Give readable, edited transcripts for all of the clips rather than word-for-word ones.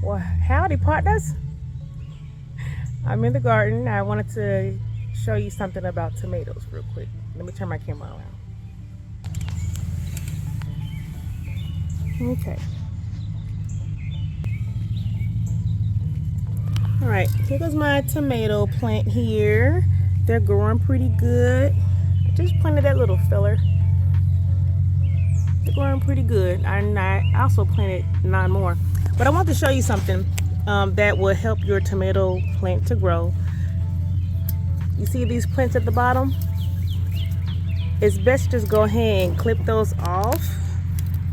Well, howdy partners. I'm in the garden. I wanted to show you something about tomatoes real quick. Let me turn my camera around. Okay. All right, here goes my tomato plant here. They're growing pretty good. I just planted that little filler. They're growing pretty good. And I also planted 9 more. But I want to show you something that will help your tomato plant to grow. You see these plants at the bottom? It's best to just go ahead and clip those off.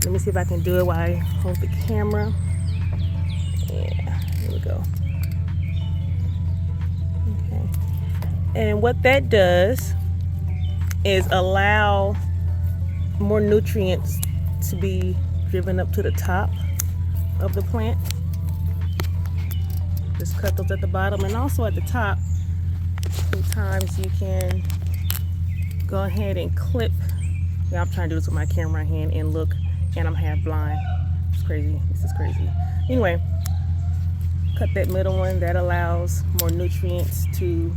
Let me see if I can do it while I hold the camera. Yeah, here we go. Okay. And what that does is allow more nutrients to be driven up to the top of the plant. Just cut those at the bottom and also at the top. Sometimes you can go ahead and clip. Yeah, I'm trying to do this with my camera hand and look, and I'm half blind. It's crazy. This is crazy. Anyway, cut that middle one. That allows more nutrients to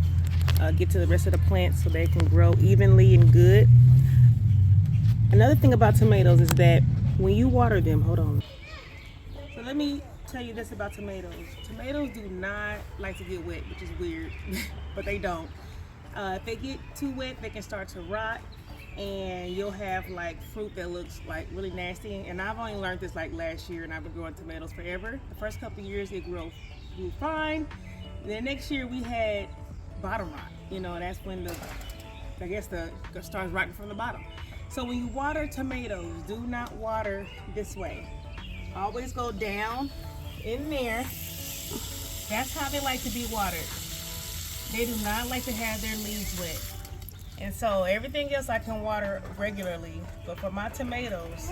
get to the rest of the plant so they can grow evenly and good. Another thing about tomatoes is that when you water them, hold on. So let me tell you this about tomatoes. Tomatoes do not like to get wet, which is weird, but they don't. If they get too wet, they can start to rot, and you'll have like fruit that looks like really nasty. And I've only learned this like last year, and I've been growing tomatoes forever. The first couple of years it grew fine. Then next year we had bottom rot. You know, that's when the starts rotting from the bottom. So when you water tomatoes, do not water this way. Always go down in there. That's how they like to be watered. They do not like to have their leaves wet. And so everything else I can water regularly, but for my tomatoes,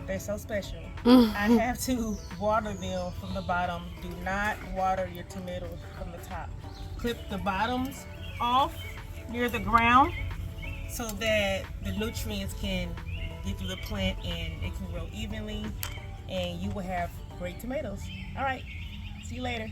they're so special. I have to water them from the bottom. Do not water your tomatoes from the top. Clip the bottoms off near the ground so that the nutrients can get through the plant and it can grow evenly, and you will have great tomatoes. All right, see you later.